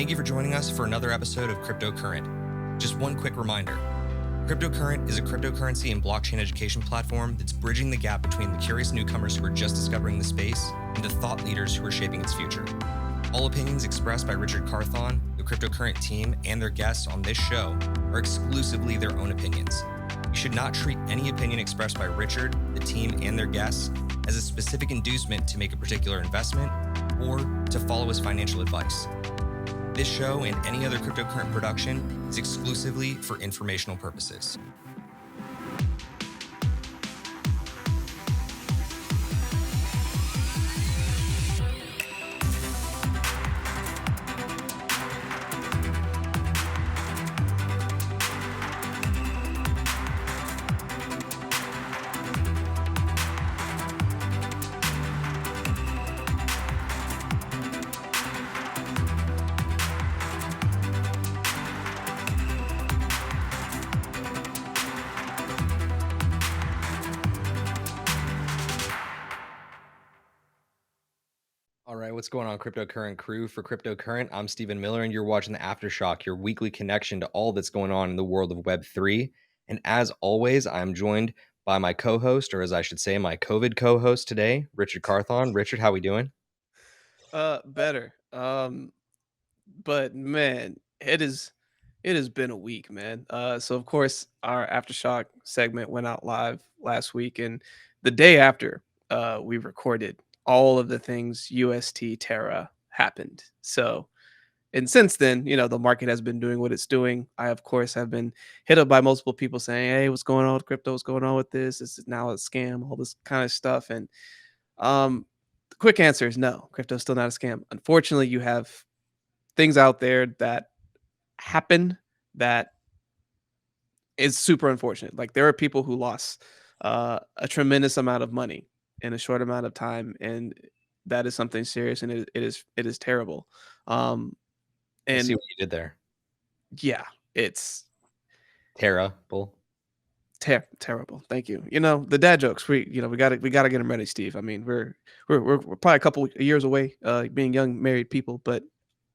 Thank you for joining us for another episode of Cryptocurrent. Just one quick reminder. Cryptocurrent is a cryptocurrency and blockchain education platform that's bridging the gap between the curious newcomers who are just discovering the space and the thought leaders who are shaping its future. All opinions expressed by Richard Carthon, the Cryptocurrent team, and their guests on this show are exclusively their own opinions. You should not treat any opinion expressed by Richard, the team, and their guests as a specific inducement to make a particular investment or to follow as financial advice. This show and any other Cryptocurrent production is exclusively for informational purposes. All right, what's going on, Cryptocurrent crew? For Cryptocurrent, I'm Stephen Miller, and you're watching the Aftershock, your weekly connection to all that's going on in the world of Web3. And as always, I'm joined by my co-host, or as I should say, my COVID co-host today, Richard Carthon. Richard, how we doing? Better. But man, it has been a week, man. So of course our Aftershock segment went out live last week, and the day after we recorded, all of the things UST Terra happened. So and since then, the market has been doing what it's doing. I, of course, have been hit up by multiple people saying, "Hey, what's going on with crypto? What's going on with this? This is now a scam, all this kind of stuff." And the quick answer is no, crypto's still not a scam. Unfortunately, you have things out there that happen that is super unfortunate. Like there are people who lost a tremendous amount of money in a short amount of time, and that is something serious, and it is terrible. Um, I see and what you did there. yeah, it's Terra, bull. terrible. Thank you. The dad jokes. We gotta get them ready, Steve. I mean, we're probably a couple of years away, being young married people, but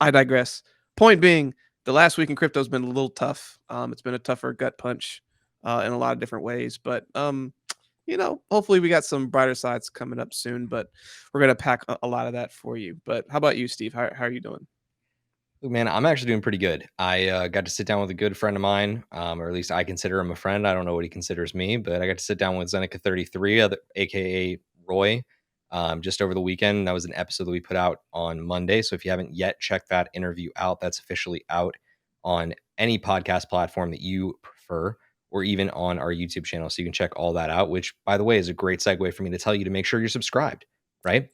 I digress. Point being, the last week in crypto has been a little tough. It's been a tougher gut punch in a lot of different ways, but hopefully we got some brighter sides coming up soon. But we're gonna pack a lot of that for you. But how about you, Steve? How are you doing? Look, man, I'm actually doing pretty good. I got to sit down with a good friend of mine, or at least I consider him a friend. I don't know what he considers me, but I got to sit down with Zeneca33, aka Roy, just over the weekend. That was an episode that we put out on Monday. So if you haven't yet checked that interview out, that's officially out on any podcast platform that you prefer, or even on our YouTube channel. So you can check all that out, which, by the way, is a great segue for me to tell you to make sure you're subscribed, right?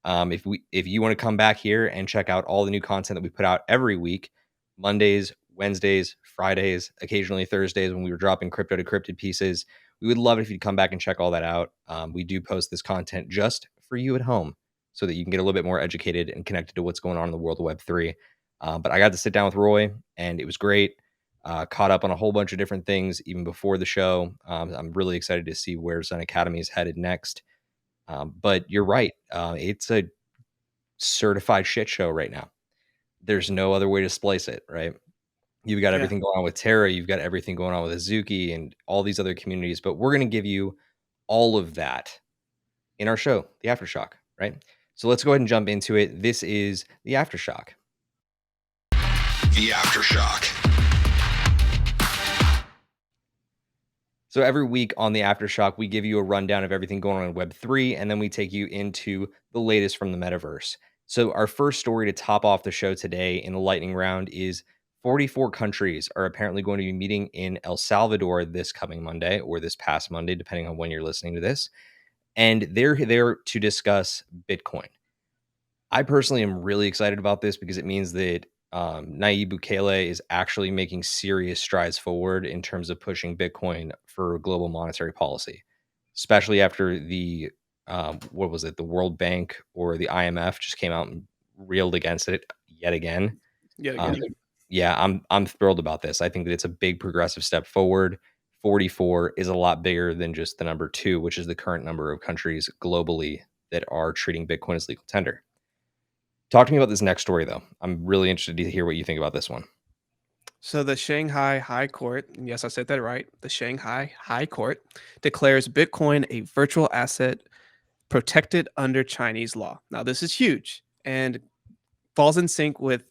If you want to come back here and check out all the new content that we put out every week, Mondays, Wednesdays, Fridays, occasionally Thursdays when we were dropping crypto decrypted pieces, we would love it if you'd come back and check all that out. We do post this content just for you at home so that you can get a little bit more educated and connected to what's going on in the world of Web3. But I got to sit down with Roy, and it was great. Caught up on a whole bunch of different things even before the show. I'm really excited to see where Zen Academy is headed next. But you're right. It's a certified shit show right now. There's no other way to splice it, right? You've got Yeah. everything going on with Terra, you've got everything going on with Azuki and all these other communities, but we're going to give you all of that in our show, The Aftershock, right? So let's go ahead and jump into it. This is The Aftershock. The Aftershock. So every week on the Aftershock, we give you a rundown of everything going on in Web3, and then we take you into the latest from the metaverse. So our first story to top off the show today in the lightning round is 44 countries are apparently going to be meeting in El Salvador this coming Monday, or this past Monday, depending on when you're listening to this. And they're there to discuss Bitcoin. I personally am really excited about this because it means that Nayib Bukele is actually making serious strides forward in terms of pushing Bitcoin for global monetary policy, especially after the what was it, the World Bank or the IMF just came out and reeled against it yet again. Yet Um, again. yeah, I'm thrilled about this. I think that it's a big progressive step forward. 44 is a lot bigger than just the number 2, which is the current number of countries globally that are treating Bitcoin as legal tender. Talk to me about this next story, though. I'm really interested to hear what you think about this one. So the Shanghai High Court, and yes, I said that right. The Shanghai High Court declares Bitcoin a virtual asset protected under Chinese law. Now, this is huge and falls in sync with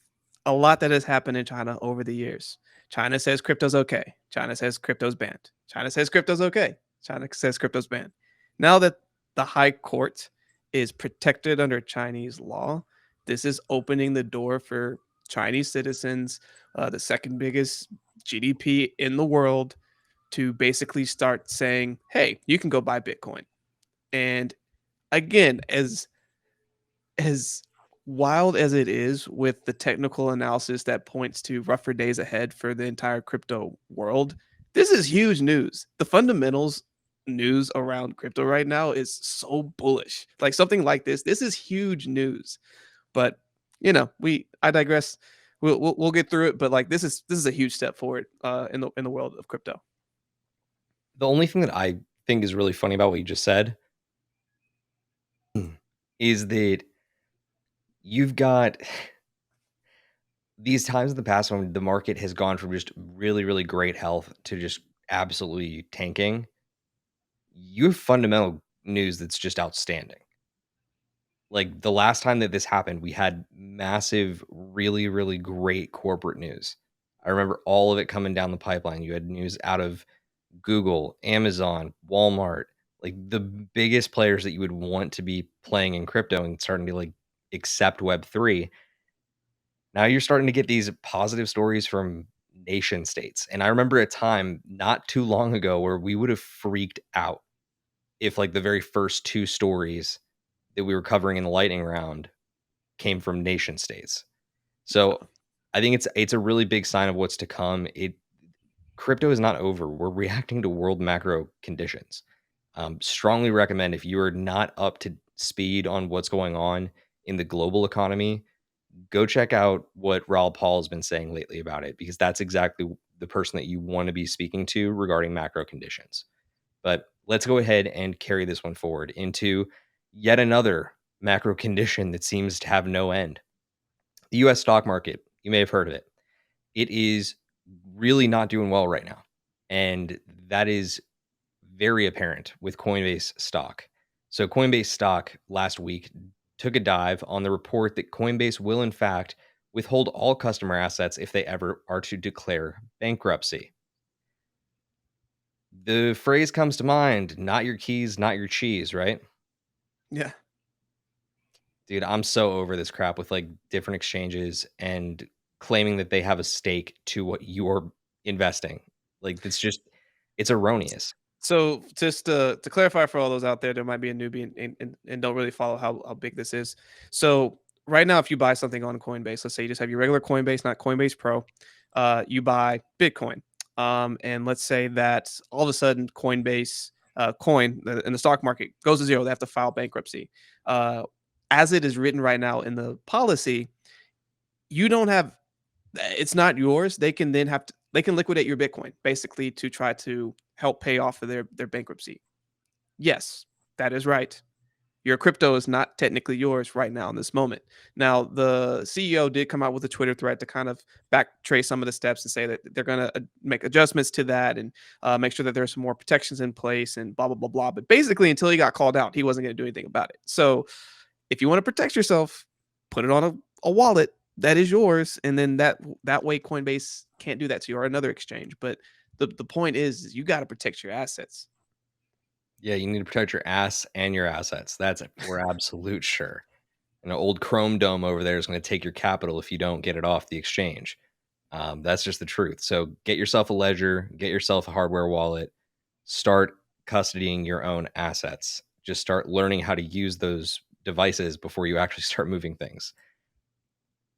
a lot that has happened in China over the years. China says crypto's okay. China says crypto's banned. China says crypto's okay. China says crypto's banned. Now that the High Court is protected under Chinese law, this is opening the door for Chinese citizens, the second biggest GDP in the world, to basically start saying, hey, you can go buy Bitcoin. And again, as wild as it is with the technical analysis that points to rougher days ahead for the entire crypto world, this is huge news. The fundamentals news around crypto right now is so bullish. Like something like this is huge news. But I digress. We'll get through it. But like this is a huge step forward in the world of crypto. The only thing that I think is really funny about what you just said is that you've got these times in the past when the market has gone from just really, really great health to just absolutely tanking. You have fundamental news that's just outstanding. Like the last time that this happened, we had massive, really, really great corporate news. I remember all of it coming down the pipeline. You had news out of Google, Amazon, Walmart, like the biggest players that you would want to be playing in crypto and starting to like accept Web3. Now you're starting to get these positive stories from nation states. And I remember a time not too long ago where we would have freaked out if like the very first two stories that we were covering in the lightning round came from nation states. So I think it's a really big sign of what's to come. Crypto is not over. We're reacting to world macro conditions. Strongly recommend if you are not up to speed on what's going on in the global economy, go check out what Raoul Paul has been saying lately about it, because that's exactly the person that you want to be speaking to regarding macro conditions. But let's go ahead and carry this one forward into yet another macro condition that seems to have no end. The US stock market, you may have heard of it. It is really not doing well right now. And that is very apparent with Coinbase stock. So, Coinbase stock last week took a dive on the report that Coinbase will, in fact, withhold all customer assets if they ever are to declare bankruptcy. The phrase comes to mind, not your keys, not your cheese, right? Yeah. Dude, I'm so over this crap with like different exchanges and claiming that they have a stake to what you're investing. Like it's erroneous. So just to clarify for all those out there, there might be a newbie and don't really follow how big this is. So right now, if you buy something on Coinbase, let's say you just have your regular Coinbase, not Coinbase Pro, you buy Bitcoin. And let's say that all of a sudden Coinbase coin in the stock market goes to zero. They have to file bankruptcy. As it is written right now in the policy, you don't have it's not yours. They can then they can liquidate your Bitcoin basically to try to help pay off of their bankruptcy. Yes, that is right. Your crypto is not technically yours right now in this moment. Now, the CEO did come out with a Twitter thread to kind of backtrace some of the steps and say that they're going to make adjustments to that and make sure that there's some more protections in place and blah, blah, blah, blah. But basically, until he got called out, he wasn't going to do anything about it. So if you want to protect yourself, put it on a wallet that is yours, and then that way Coinbase can't do that to you or another exchange. But the point is you got to protect your assets. Yeah, you need to protect your ass and your assets. That's it. We're absolute sure. An old Chrome dome over there is going to take your capital if you don't get it off the exchange. That's just the truth. So get yourself a ledger, get yourself a hardware wallet, start custodying your own assets. Just start learning how to use those devices before you actually start moving things.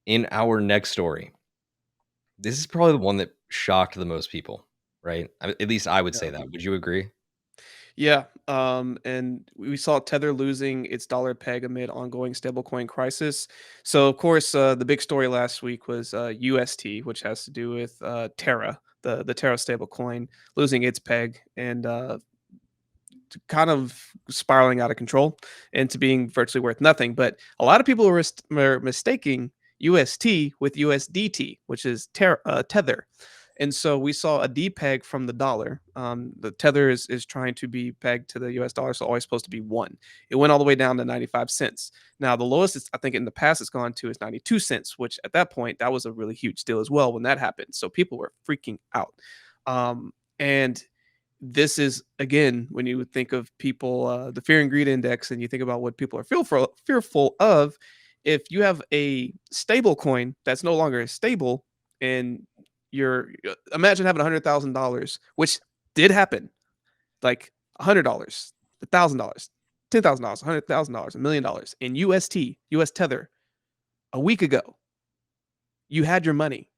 In our next story, this is probably the one that shocked the most people, right? At least I would say that. Would you agree? Yeah, and we saw Tether losing its dollar peg amid ongoing stablecoin crisis. So, of course, the big story last week was UST, which has to do with Terra, the Terra stablecoin, losing its peg. And kind of spiraling out of control into being virtually worth nothing. But a lot of people were mistaking UST with USDT, which is Tether. And so we saw a depeg from the dollar. The Tether is trying to be pegged to the US dollar, so always supposed to be one. It went all the way down to 95 cents. Now, the lowest I think in the past it's gone to is 92 cents, which at that point, that was a really huge deal as well when that happened. So people were freaking out. And this is again when you would think of people, the fear and greed index, and you think about what people are fearful of. If you have a stable coin that's no longer stable, and imagine having $100,000, which did happen, like $100, $1,000, $10,000, $100,000, $1,000,000 in US Tether a week ago. You had your money.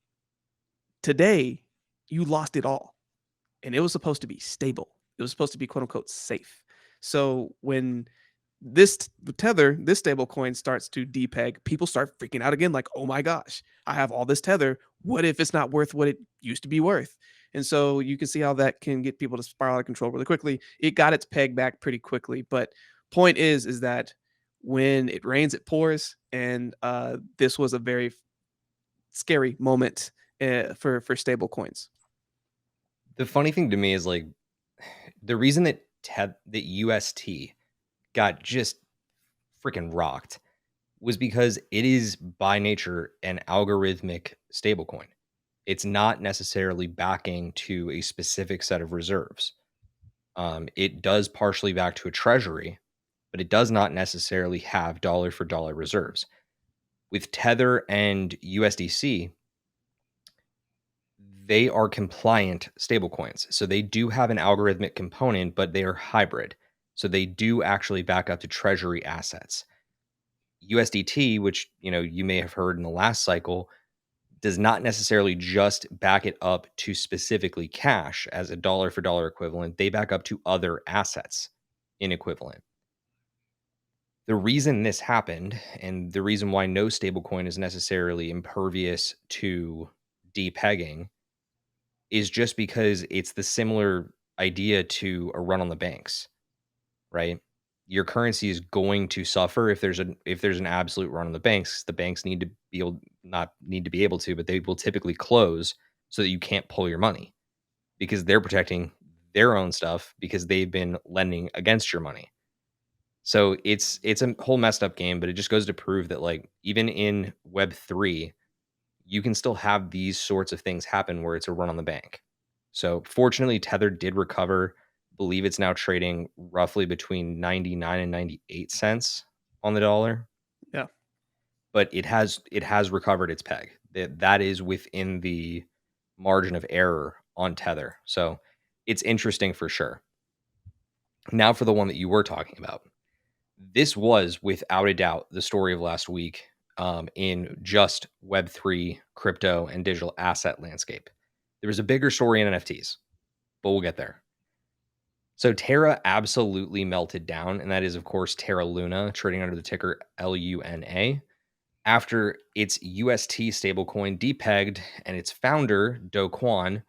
Today, you lost it all. And it was supposed to be stable. It was supposed to be quote unquote safe. So when this stable coin starts to depeg, people start freaking out again, like, oh my gosh, I have all this tether. What if it's not worth what it used to be worth? And so you can see how that can get people to spiral out of control really quickly. It got its peg back pretty quickly, but point is that when it rains, it pours, and this was a very scary moment for stable coins. The funny thing to me is like the reason that that UST got just freaking rocked was because it is by nature an algorithmic stablecoin. It's not necessarily backing to a specific set of reserves. It does partially back to a treasury, but it does not necessarily have dollar for dollar reserves. With Tether and USDC, they are compliant stablecoins. So they do have an algorithmic component, but they are hybrid. So they do actually back up to treasury assets. USDT, which you may have heard in the last cycle, does not necessarily just back it up to specifically cash as a dollar for dollar equivalent. They back up to other assets in equivalent. The reason this happened, and the reason why no stablecoin is necessarily impervious to depegging, is just because it's the similar idea to a run on the banks, right? Your currency is going to suffer if there's an absolute run on the banks. The banks need to be able, not need to be able to, but they will typically close so that you can't pull your money because they're protecting their own stuff because they've been lending against your money. So it's a whole messed up game, but it just goes to prove that like even in Web3, you can still have these sorts of things happen where it's a run on the bank. So fortunately, Tether did recover. I believe it's now trading roughly between 99 and 98 cents on the dollar. Yeah. But it has recovered its peg. That is within the margin of error on Tether. So it's interesting for sure. Now for the one that you were talking about. This was without a doubt the story of last week in just Web3, crypto, and digital asset landscape. There was a bigger story in NFTs, but we'll get there. So Terra absolutely melted down, and that is, of course, Terra Luna, trading under the ticker LUNA, after its UST stablecoin depegged and its founder, Do Kown,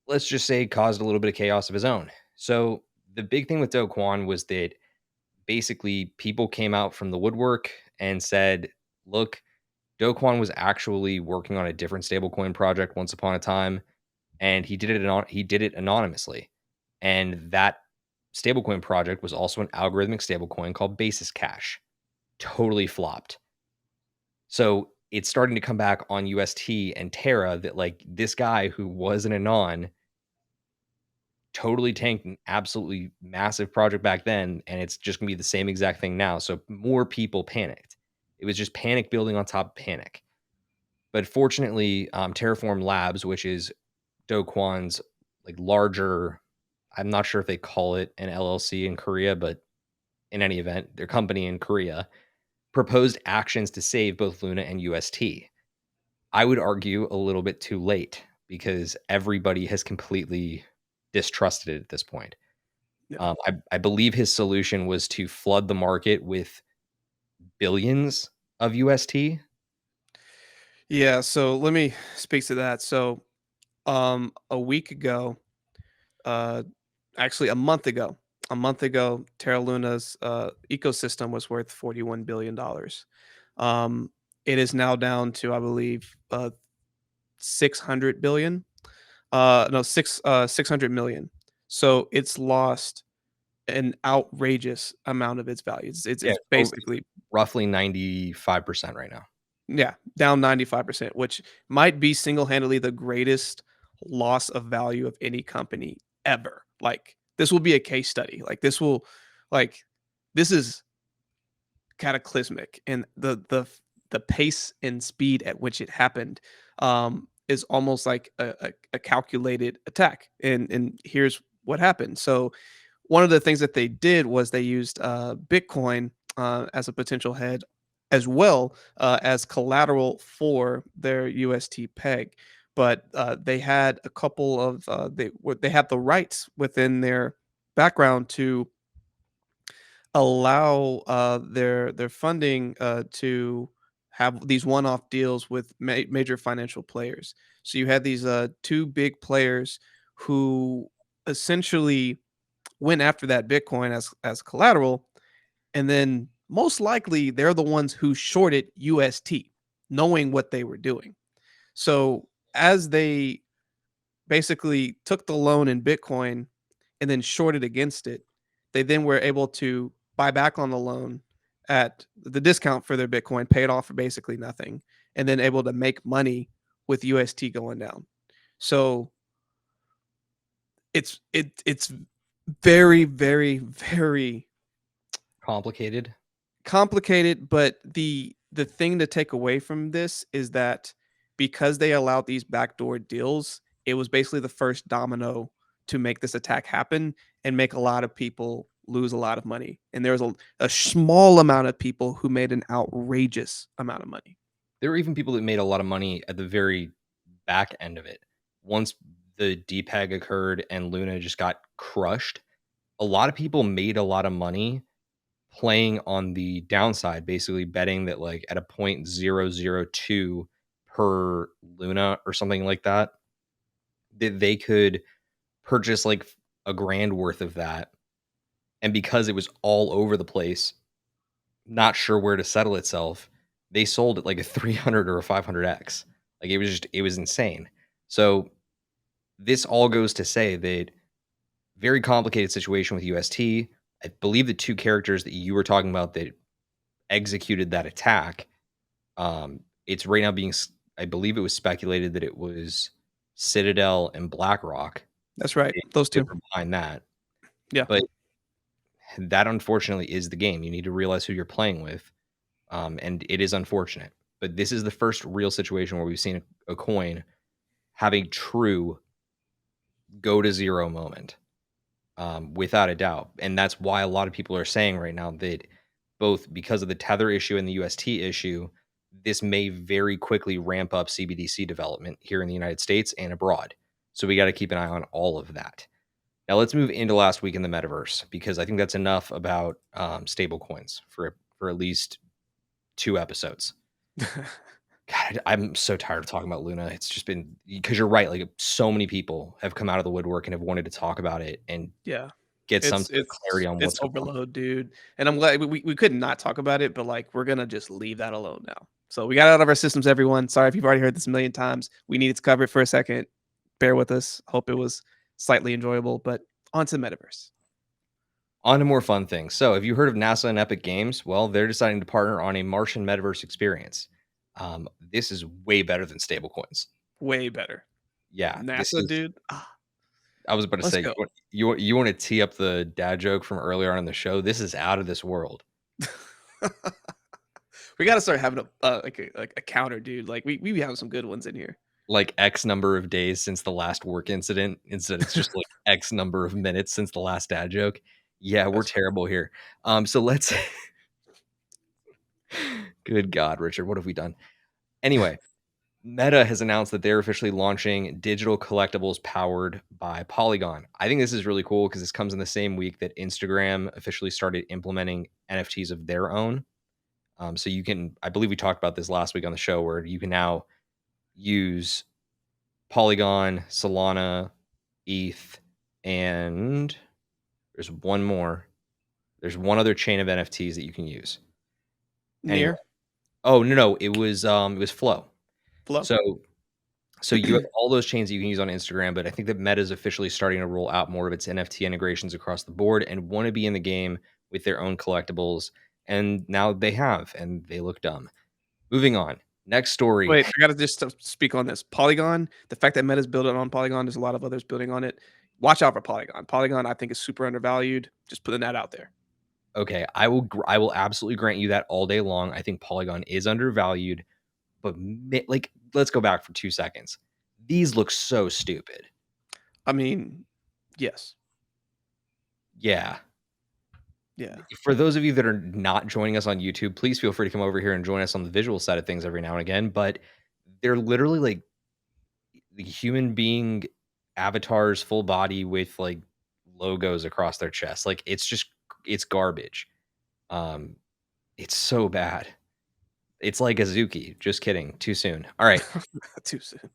let's just say caused a little bit of chaos of his own. So the big thing with Do Kown was that basically people came out from the woodwork and said, look, Do Kown was actually working on a different stablecoin project once upon a time, and he did it anonymously. And that stablecoin project was also an algorithmic stablecoin called Basis Cash. Totally flopped. So it's starting to come back on UST and Terra that like this guy who was an anon totally tanked an absolutely massive project back then, and it's just gonna be the same exact thing now. So more people panicked. It was just panic building on top of panic. But fortunately, Terraform Labs, which is Do Kown's like larger, I'm not sure if they call it an LLC in Korea, but in any event, their company in Korea proposed actions to save both Luna and UST. I would argue a little bit too late because everybody has completely distrusted it at this point. Yeah. I believe his solution was to flood the market with billions of UST. Yeah, so let me speak to that. So, a week ago, uh, actually a month ago, a month ago, Terra Luna's ecosystem was worth $41 billion. Um, it is now down to, I believe, 600 billion. No, 600 million. So it's lost an outrageous amount of its value. It's It's basically, roughly 95% right now. yeah, down 95%, which might be single-handedly the greatest loss of value of any company ever. Like, this will be a case study. Like, this is cataclysmic, and the pace and speed at which it happened, is almost like a calculated attack. And here's what happened. So one of the things that they did was they used Bitcoin as a potential head, as well as collateral for their UST peg. But they had a couple of they had the rights within their background to allow their funding to have these one-off deals with major financial players. So you had these two big players who essentially went after that Bitcoin as collateral, and then most likely they're the ones who shorted UST, knowing what they were doing. So as they basically took the loan in Bitcoin and then shorted against it, they then were able to buy back on the loan at the discount for their Bitcoin, pay it off for basically nothing, and then able to make money with UST going down. So it's very, very, very Complicated. complicated, but the thing to take away from this is that because they allowed these backdoor deals, it was basically the first domino to make this attack happen and make a lot of people lose a lot of money. And there was a small amount of people who made an outrageous amount of money. There were even people that made a lot of money at the very back end of it. Once the DPEG occurred and Luna just got crushed, a lot of people made a lot of money playing on the downside, basically betting that like at a 0.002 per Luna or something like that, that they could purchase like a grand worth of that. And because it was all over the place, not sure where to settle itself, they sold it like a 300 or a 500x. Like it was insane. So this all goes to say that very complicated situation with UST. I believe the two characters that you were talking about that executed that attack, it's right now being, I believe it was speculated that it was Citadel and BlackRock. That's right. Those They two. were behind that. Yeah. But that unfortunately is the game. You need to realize who you're playing with. And it is unfortunate. But this is the first real situation where we've seen a coin have a true go to zero moment, without a doubt. And that's why a lot of people are saying right now that both because of the Tether issue and the UST issue, this may very quickly ramp up CBDC development here in the United States and abroad. So we got to keep an eye on all of that. Now let's move into last week in the metaverse because I think that's enough about stable coins for at least 2 episodes. God, I'm so tired of talking about Luna. It's just been because you're right. Like so many people have come out of the woodwork and have wanted to talk about it and Yeah. get some It's sort of clarity on it's what's going on. overload, dude. And I'm glad we could not talk about it, but like we're gonna just leave that alone now. So we got it out of our systems, everyone. Sorry if you've already heard this a million times. We needed to cover it for a second. Bear with us. Hope it was slightly enjoyable, but on to the metaverse. On to more fun things. So, have you heard of NASA and Epic Games? Well, they're deciding to partner on a Martian metaverse experience. This is way better than stablecoins. Way better. Yeah, this NASA, is. dude. Ah, I was about to let's say, go. you want to tee up the dad joke from earlier on in the show. This is out of this world. We gotta start having a counter, dude. Like we be having some good ones in here. Like X number of days since the last work incident. Instead, it's just like X number of minutes since the last dad joke. Yeah, we're That's terrible here. So let's. Good God, Richard, what have we done? Anyway, Meta has announced that they're officially launching digital collectibles powered by Polygon. I think this is really cool because this comes in the same week that Instagram officially started implementing NFTs of their own. So you can, I believe we talked about this last week on the show, where you can now use Polygon, Solana, ETH, and There's one more. There's one other chain of NFTs that you can use. Anyway. Near Oh, no. It was Flow. flow. So you have all those chains that you can use on Instagram, but I think that Meta is officially starting to roll out more of its NFT integrations across the board and want to be in the game with their own collectibles. And now they have, and they look dumb. Moving on. Next story. Wait, I gotta just speak on this. Polygon, the fact that Meta's building on Polygon, there's a lot of others building on it. Watch out for Polygon. Polygon, I think, is super undervalued. Just putting that out there. Okay, I will absolutely grant you that all day long. I think Polygon is undervalued, but like, let's go back for 2 seconds. These look so stupid. I mean, yes. Yeah. Yeah. For those of you that are not joining us on YouTube, please feel free to come over here and join us on the visual side of things every now and again. But they're literally like the human being avatars, full body with like logos across their chest. Like it's garbage. It's so bad. It's like Azuki. Just kidding. Too soon. All right. Too soon.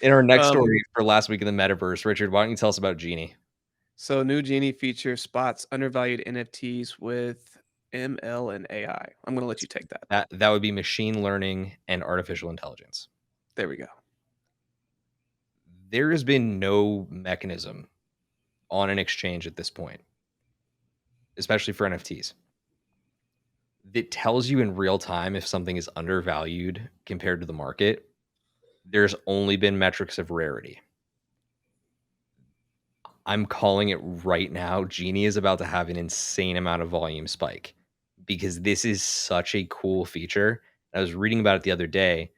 In our next story for last week in the metaverse, Richard, why don't you tell us about Genie? So new Genie feature spots undervalued NFTs with ML and AI. I'm gonna let you take that. That would be machine learning and artificial intelligence. There we go. There has been no mechanism on an exchange at this point, especially for NFTs, that tells you in real time if something is undervalued compared to the market. There's only been metrics of rarity. I'm calling it right now. Genie is about to have an insane amount of volume spike because this is such a cool feature. I was reading about it the other day.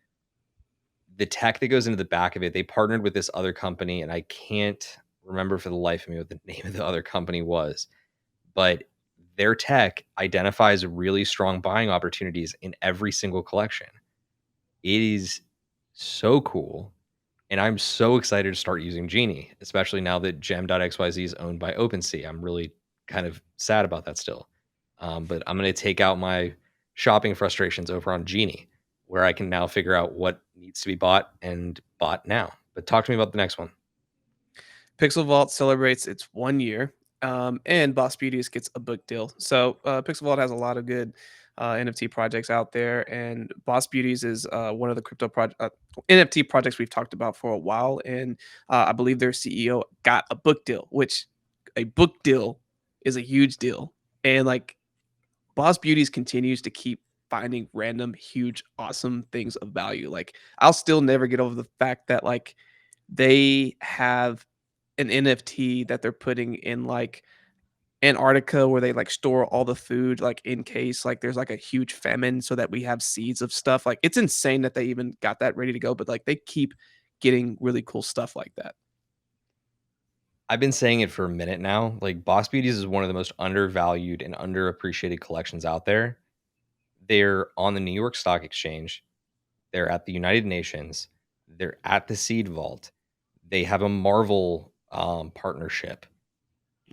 The tech that goes into the back of it, they partnered with this other company, and I can't remember for the life of me what the name of the other company was, but their tech identifies really strong buying opportunities in every single collection. It is so cool. And I'm so excited to start using Genie, especially now that Gem.xyz is owned by OpenSea. I'm really kind of sad about that still. But I'm going to take out my shopping frustrations over on Genie, where I can now figure out what needs to be bought and bought now. But talk to me about the next one. Pixel Vault celebrates its 1 year, and Boss Beauties gets a book deal. So Pixel Vault has a lot of good NFT projects out there, and Boss Beauties is one of the NFT projects we've talked about for a while. And I believe their CEO got a book deal, which a book deal is a huge deal. And like Boss Beauties continues to keep finding random, huge, awesome things of value. Like I'll still never get over the fact that like they have an NFT that they're putting in like Antarctica where they like store all the food like in case like there's like a huge famine so that we have seeds of stuff. Like it's insane that they even got that ready to go, but like they keep getting really cool stuff like that. I've been saying it for a minute now. Like Boss Beauties is one of the most undervalued and underappreciated collections out there. They're on the New York Stock Exchange. They're at the United Nations. They're at the Seed Vault. They have a Marvel partnership.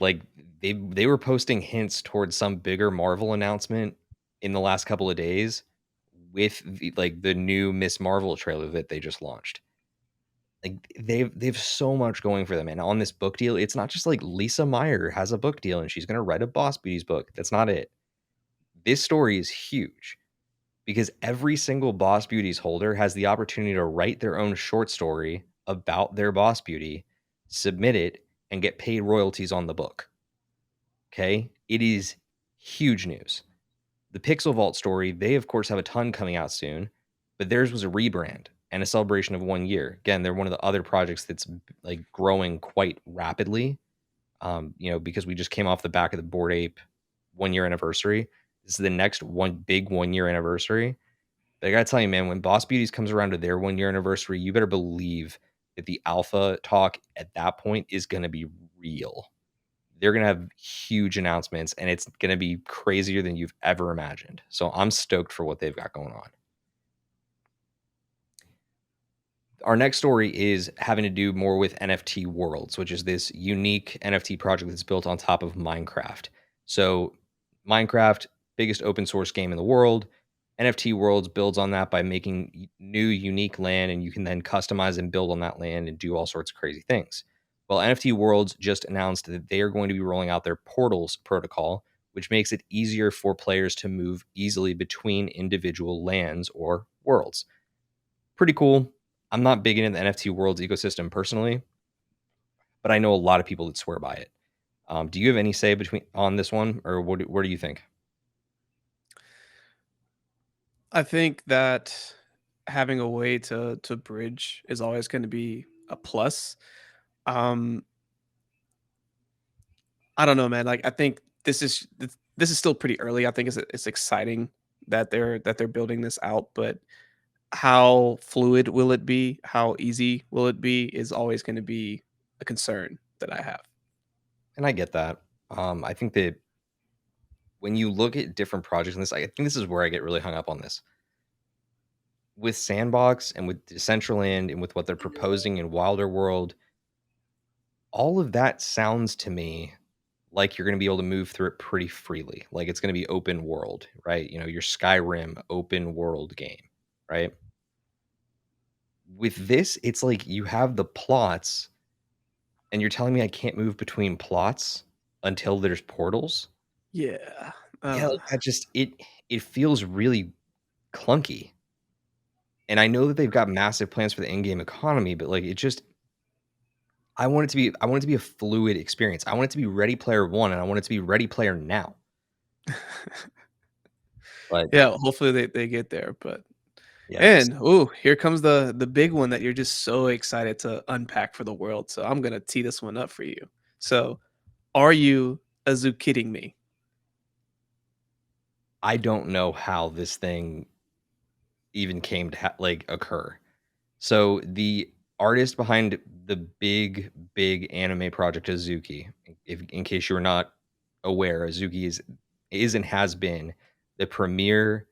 Like they were posting hints towards some bigger Marvel announcement in the last couple of days with the new Miss Marvel trailer that they just launched. Like they've so much going for them. And on this book deal, it's not just like Lisa Meyer has a book deal and she's gonna write a Boss Beauties book. That's not it. This story is huge because every single Boss Beauties holder has the opportunity to write their own short story about their Boss Beauty, submit it, and get paid royalties on the book. Okay? It is huge news. The Pixel Vault story, they of course have a ton coming out soon, but theirs was a rebrand and a celebration of 1 year. Again, they're one of the other projects that's like growing quite rapidly. Because we just came off the back of the Bored Ape 1 year anniversary. This is the next big 1 year anniversary. But I gotta tell you, man, when Boss Beauties comes around to their 1 year anniversary, you better believe that the alpha talk at that point is gonna be real. They're gonna have huge announcements, and it's gonna be crazier than you've ever imagined. So I'm stoked for what they've got going on. Our next story is having to do more with NFT Worlds, which is this unique NFT project that's built on top of Minecraft. So, Minecraft, biggest open source game in the world. NFT Worlds builds on that by making new, unique land, and you can then customize and build on that land and do all sorts of crazy things. Well, NFT Worlds just announced that they are going to be rolling out their Portals protocol, which makes it easier for players to move easily between individual lands or worlds. Pretty cool. I'm not big into the NFT Worlds ecosystem personally, but I know a lot of people that swear by it. Do you have any say on this one, or what do you think? I think that having a way to bridge is always going to be a plus. Um, I don't know, man. Like I think this is still pretty early. I think it's exciting that they're building this out, but how fluid will it be? How easy will it be? Is always going to be a concern that I have. And I get that. I think that when you look at different projects in this, I think this is where I get really hung up on this. With Sandbox and with Decentraland and with what they're proposing in Wilder World, all of that sounds to me like you're going to be able to move through it pretty freely. Like it's going to be open world, right? You know, your Skyrim open world game, right? With this, it's like you have the plots and you're telling me I can't move between plots until there's portals? Yeah. Yeah, like that just it feels really clunky. And I know that they've got massive plans for the in-game economy, but like it just I want it to be a fluid experience. I want it to be Ready Player One and I want it to be Ready Player Now. But Yeah, hopefully they get there, but yeah, just and ooh, here comes the big one that you're just so excited to unpack for the world. So I'm gonna tee this one up for you. So, are you Azuki kidding me? I don't know how this thing even came to like occur. So the artist behind the big anime project Azuki, if in case you are not aware, Azuki is and has been the premier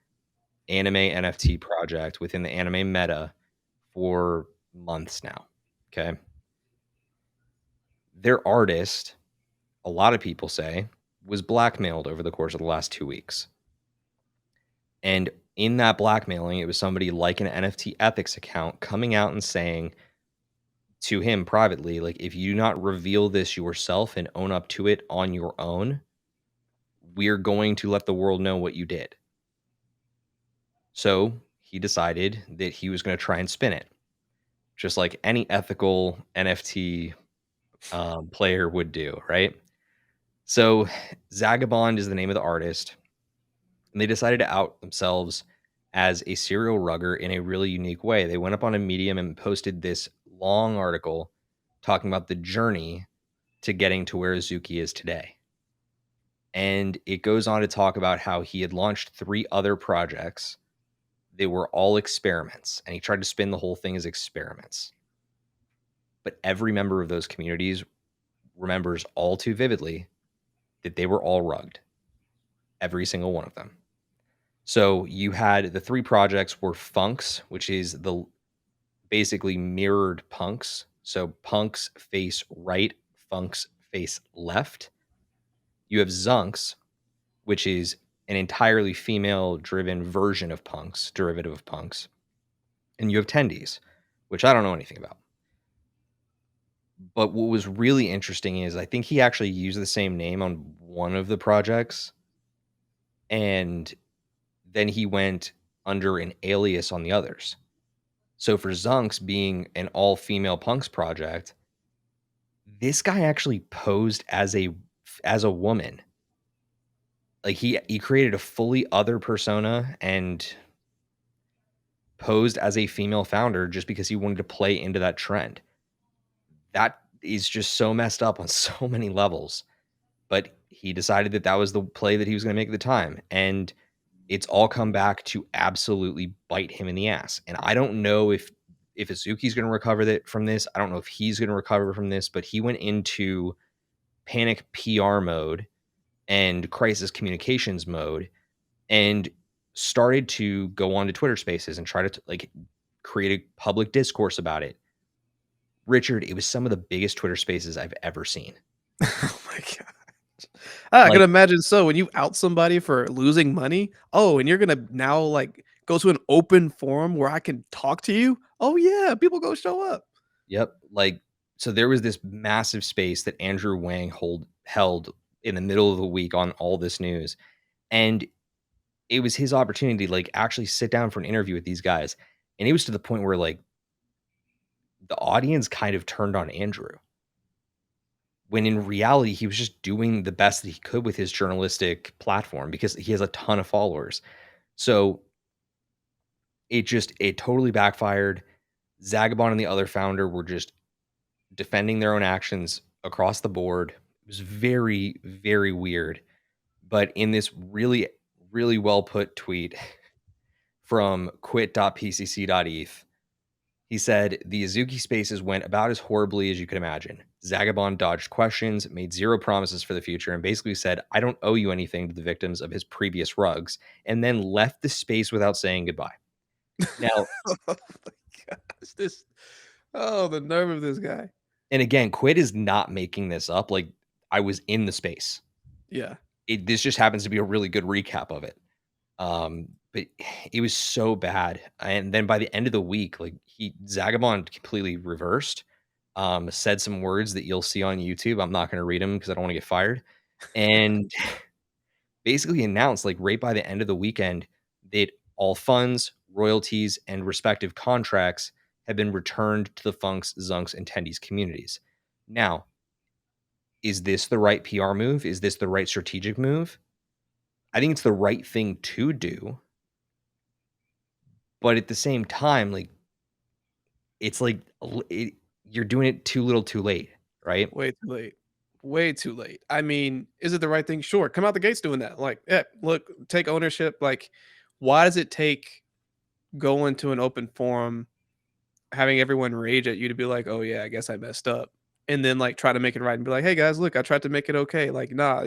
anime NFT project within the anime meta for months now. Okay. Their artist, a lot of people say, was blackmailed over the course of the last 2 weeks. And in that blackmailing, it was somebody like an NFT ethics account coming out and saying to him privately, like, if you do not reveal this yourself and own up to it on your own, we're going to let the world know what you did. So he decided that he was going to try and spin it, just like any ethical NFT player would do, right? So Zagabond is the name of the artist, and they decided to out themselves as a serial rugger in a really unique way. They went up on a Medium and posted this long article talking about the journey to getting to where Azuki is today. And it goes on to talk about how he had launched 3 other projects. They were all experiments, and he tried to spin the whole thing as experiments. But every member of those communities remembers all too vividly that they were all rugged. Every single one of them. So you had the 3 projects were Funks, which is the basically mirrored Punks. So Punks face right, Funks face left. You have Zunks, which is an entirely female-driven version of Punks, derivative of Punks. And you have Tendies, which I don't know anything about. But what was really interesting is I think he actually used the same name on one of the projects, and then he went under an alias on the others. So for Zunks being an all-female Punks project, this guy actually posed as a woman. Like he created a fully other persona and posed as a female founder just because he wanted to play into that trend. That is just so messed up on so many levels. But he decided that that was the play that he was going to make at the time. And it's all come back to absolutely bite him in the ass. And I don't know if Azuki's going to recover from this. I don't know if he's going to recover from this, but he went into panic PR mode and crisis communications mode and started to go on to Twitter Spaces and try to like create a public discourse about it. Richard, it was some of the biggest Twitter Spaces I've ever seen. Oh my god. I Like, can imagine so when you out somebody for losing money, oh, and you're gonna now like go to an open forum where I can talk to you. Oh yeah, people go show up. yep, like So there was this massive space that Andrew Wang held in the middle of the week on all this news. And it was his opportunity to like actually sit down for an interview with these guys. And it was to the point where like the audience kind of turned on Andrew. When in reality, he was just doing the best that he could with his journalistic platform because he has a ton of followers. So it totally backfired. Zagabond and the other founder were just defending their own actions across the board. It was very, very weird. But in this really, really well put tweet from quit.pcc.eth, he said, the Azuki spaces went about as horribly as you could imagine. Zagabond dodged questions, made zero promises for the future, and basically said, I don't owe you anything to the victims of his previous rugs, and then left the space without saying goodbye. Now, Oh my gosh, the nerve of this guy. and again, Quid is not making this up. Like, I was in the space. Yeah. This just happens to be a really good recap of it. But it was so bad. And then by the end of the week, like Zagabond completely reversed, said some words that you'll see on YouTube. I'm not going to read them because I don't want to get fired. And basically announced like right by the end of the weekend that all funds, royalties, and respective contracts have been returned to the Funks, Zunks, and Tendies communities. Now, is this the right PR move? Is this the right strategic move? I think it's the right thing to do. But at the same time, like, it's like you're doing it too little too late, right? Way too late. Way too late. I mean, is it the right thing? Sure. Come out the gates doing that. Like, yeah, look, take ownership. Like, why does it take going to an open forum, having everyone rage at you to be like, oh yeah, I guess I messed up. And then like try to make it right and be like, hey guys, look, I tried to make it okay. Like, nah,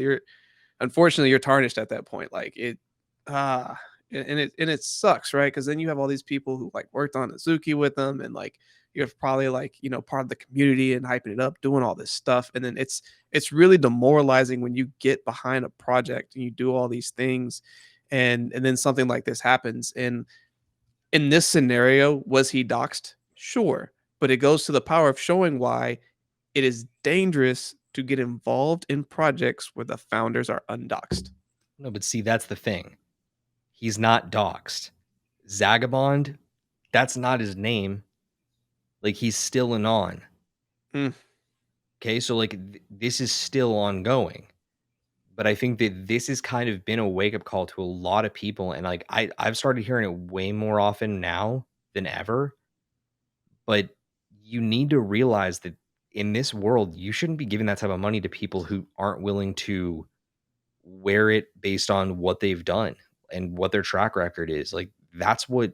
unfortunately you're tarnished at that point. Like it ah and it sucks, right? Because then you have all these people who like worked on Azuki with them and like you're probably like, part of the community and hyping it up, doing all this stuff. And then it's really demoralizing when you get behind a project and you do all these things and then something like this happens. And in this scenario, was he doxxed? Sure. But it goes to the power of showing why it is dangerous to get involved in projects where the founders are undoxed. No, but see, that's the thing. He's not doxed. Zagabond, that's not his name. Like, he's still anon. Mm. Okay, so like this is still ongoing. But I think that this has kind of been a wake-up call to a lot of people. And like I've started hearing it way more often now than ever. But you need to realize that in this world, you shouldn't be giving that type of money to people who aren't willing to wear it based on what they've done and what their track record is. Like that's what.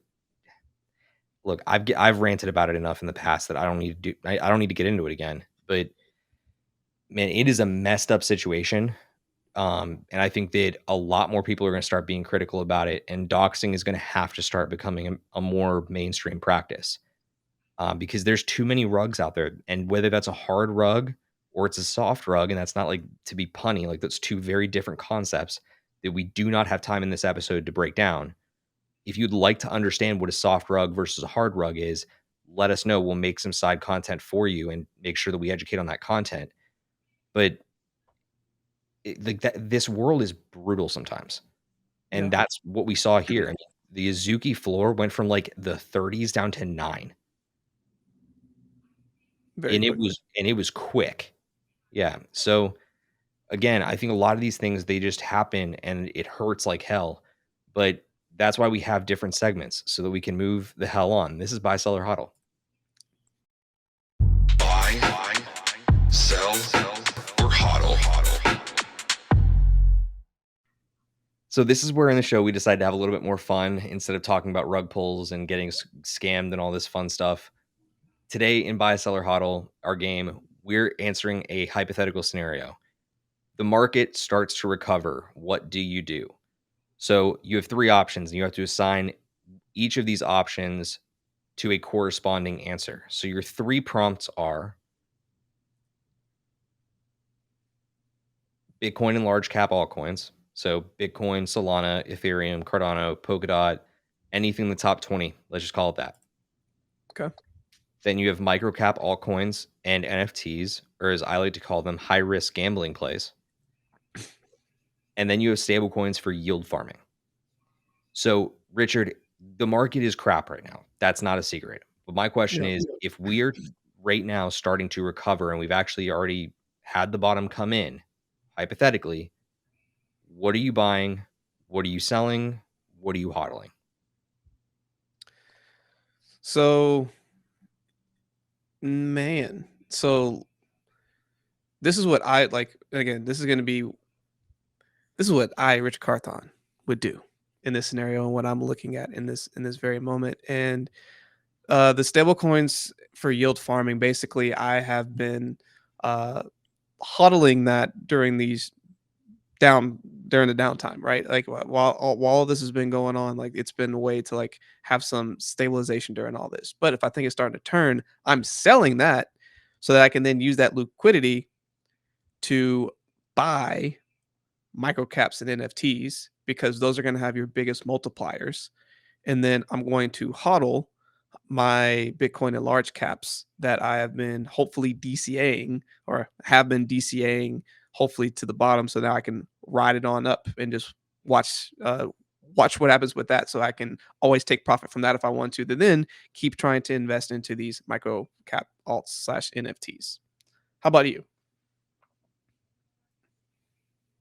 Look, I've ranted about it enough in the past that I don't need to do. I don't need to get into it again. But man, it is a messed up situation. And I think that a lot more people are going to start being critical about it, and doxing is going to have to start becoming a more mainstream practice. Because there's too many rugs out there, and whether that's a hard rug or it's a soft rug, and that's not like to be punny, like that's two very different concepts that we do not have time in this episode to break down. If you'd like to understand what a soft rug versus a hard rug is, let us know. We'll make some side content for you and make sure that we educate on that content. But like that, this world is brutal sometimes, and Yeah. that's what we saw here. I mean, the Azuki floor went from like the 30s down to 9. Very And quickly. it was quick. Yeah. So again, I think a lot of these things they just happen and it hurts like hell. But that's why we have different segments so that we can move the hell on. This is Buy Seller Huddle. Buy, sell, or hodl. So this is where in the show we decided to have a little bit more fun instead of talking about rug pulls and getting scammed and all this fun stuff. Today in Buy Seller Huddle, our game, we're answering a hypothetical scenario. The market starts to recover. What do you do? So you have 3 options, and you have to assign each of these options to a corresponding answer. So your 3 prompts are Bitcoin and large cap altcoins. So Bitcoin, Solana, Ethereum, Cardano, Polkadot, anything in the top 20. Let's just call it that. Okay. Then you have microcap altcoins and NFTs, or as I like to call them, high-risk gambling plays. And then you have stablecoins for yield farming. So, Richard, the market is crap right now. That's not a secret. But my question is, if we are right now starting to recover and we've actually already had the bottom come in, hypothetically, what are you buying? What are you selling? What are you hodling? So, man, so this is what I like. Again, this is what I, Rich Carthon, would do in this scenario and what I'm looking at in this very moment. And the stable coins for yield farming, basically, I have been uh, hodling that during the downtime, right? Like while all this has been going on, like it's been a way to like have some stabilization during all this. But if I think it's starting to turn, I'm selling that so that I can then use that liquidity to buy microcaps and NFTs because those are going to have your biggest multipliers. And then I'm going to hodl my Bitcoin and large caps that I have been hopefully DCAing or have been DCAing hopefully to the bottom so now I can ride it on up and just watch what happens with that so I can always take profit from that if I want to, then keep trying to invest into these micro cap alts slash NFTs. How about you?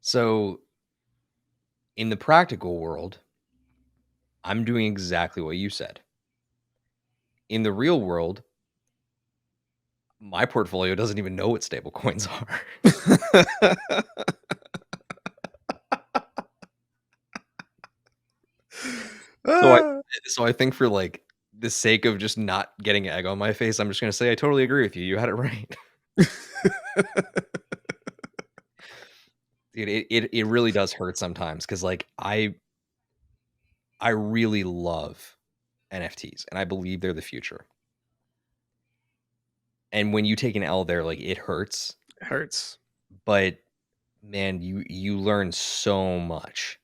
So, in the practical world, I'm doing exactly what you said. In the real world, my portfolio doesn't even know what stable coins are. So I think for like the sake of just not getting egg on my face, I'm just gonna say I totally agree with you. You had it right. Dude, it really does hurt sometimes because like I really love NFTs and I believe they're the future. And when you take an L there, like it hurts. It hurts. But man, you learn so much.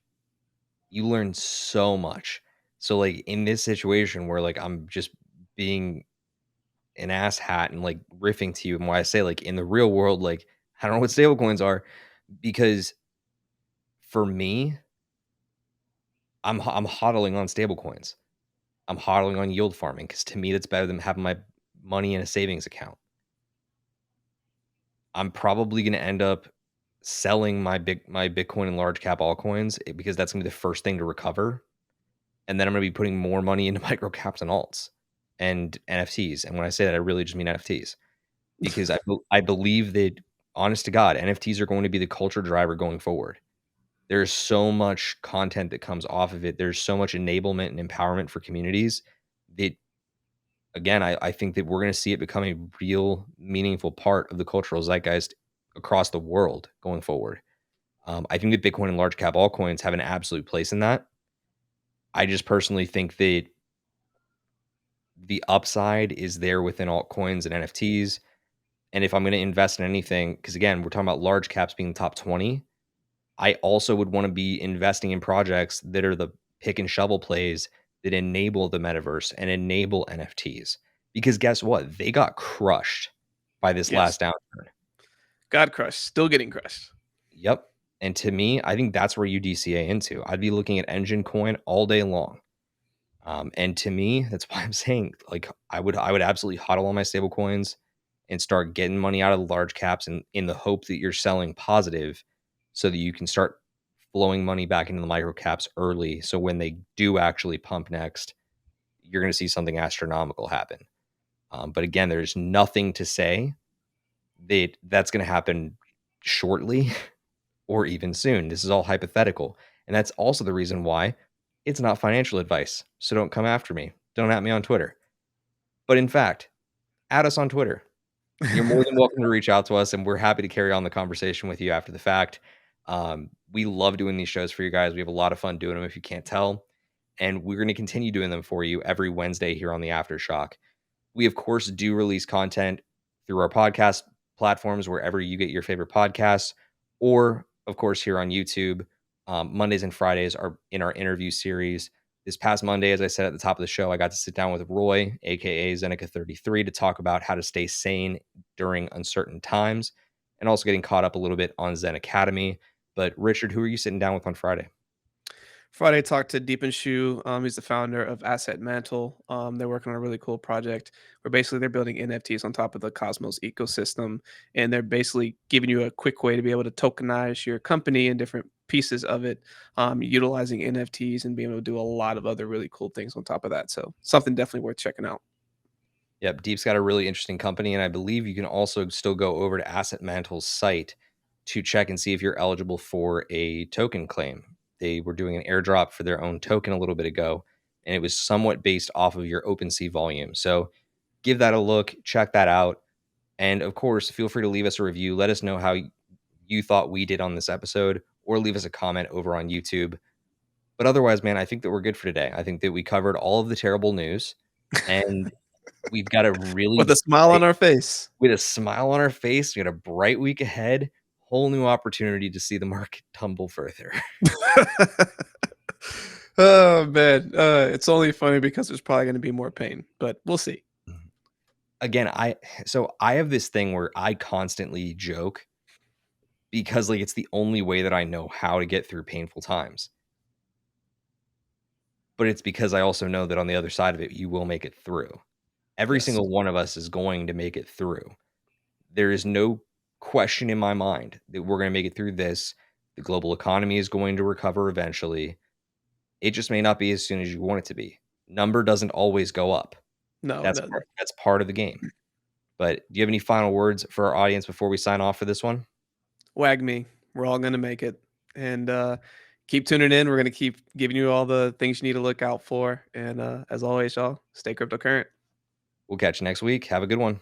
You learn so much. So like in this situation where like I'm just being an ass hat and like riffing to you, and why I say like in the real world, like I don't know what stablecoins are, because for me, I'm hodling on stablecoins. I'm hodling on yield farming because to me that's better than having my money in a savings account. I'm probably gonna end up selling my Bitcoin and large cap altcoins because that's gonna be the first thing to recover. And then I'm gonna be putting more money into micro caps and alts and NFTs. And when I say that, I really just mean NFTs because I believe that, honest to God, NFTs are going to be the culture driver going forward. There's so much content that comes off of it. There's so much enablement and empowerment for communities that, again, I think that we're going to see it become a real meaningful part of the cultural zeitgeist across the world going forward. I think that Bitcoin and large cap altcoins have an absolute place in that. I just personally think that the upside is there within altcoins and NFTs. And if I'm going to invest in anything, because again, we're talking about large caps being the top 20, I also would want to be investing in projects that are the pick and shovel plays that enable the metaverse and enable NFTs. Because guess what? They got crushed by this Yes. last downturn. God crushed. Still getting crushed. Yep. And to me, I think that's where you DCA into. I'd be looking at Engine Coin all day long. And to me, that's why I'm saying like I would absolutely hodl on my stable coins and start getting money out of the large caps and in the hope that you're selling positive so that you can start flowing money back into the micro caps early. So when they do actually pump next, you're going to see something astronomical happen. But again, there's nothing to say that that's going to happen shortly or even soon. This is all hypothetical. And that's also the reason why it's not financial advice. So don't come after me. Don't at me on Twitter. But in fact, add us on Twitter. You're more than welcome to reach out to us, and we're happy to carry on the conversation with you after the fact. We love doing these shows for you guys. We have a lot of fun doing them, if you can't tell. And we're going to continue doing them for you every Wednesday here on the Aftershock. We, of course, do release content through our podcast platforms, wherever you get your favorite podcasts, or, of course, here on YouTube. Mondays and Fridays are in our interview series This past Monday, as I said at the top of the show, I got to sit down with Roy, aka Zeneca33, to talk about how to stay sane during uncertain times, and also getting caught up a little bit on Zen Academy. But Richard, who are you sitting down with on Friday? Friday, talked to Deep and Shu. He's the founder of Asset Mantle. They're working on a really cool project where basically they're building NFTs on top of the Cosmos ecosystem, and they're basically giving you a quick way to be able to tokenize your company and different pieces of it, utilizing NFTs and being able to do a lot of other really cool things on top of that. So something definitely worth checking out. Yep, Deep's got a really interesting company, and I believe you can also still go over to Asset Mantle's site to check and see if you're eligible for a token claim. They were doing an airdrop for their own token a little bit ago, and it was somewhat based off of your OpenSea volume. So give that a look, check that out. And of course, feel free to leave us a review. Let us know how you thought we did on this episode, or leave us a comment over on YouTube. But otherwise, man, I think that we're good for today. I think that we covered all of the terrible news, and we've got a really With a smile on bright, our face. with a smile on our face, we got a bright week ahead, whole new opportunity to see the market tumble further. Oh man, it's only funny because there's probably going to be more pain, but we'll see. Again, I have this thing where I constantly joke because like it's the only way that I know how to get through painful times. But it's because I also know that on the other side of it, you will make it through. Every Yes. single one of us is going to make it through. There is no question in my mind that we're going to make it through this. The global economy is going to recover eventually. It just may not be as soon as you want it to be. Number doesn't always go up. No, it That's doesn't. that's part of the game. But do you have any final words for our audience before we sign off for this one? Wag me. We're all going to make it. And keep tuning in. We're going to keep giving you all the things you need to look out for. And as always, y'all, stay cryptocurrent. We'll catch you next week. Have a good one.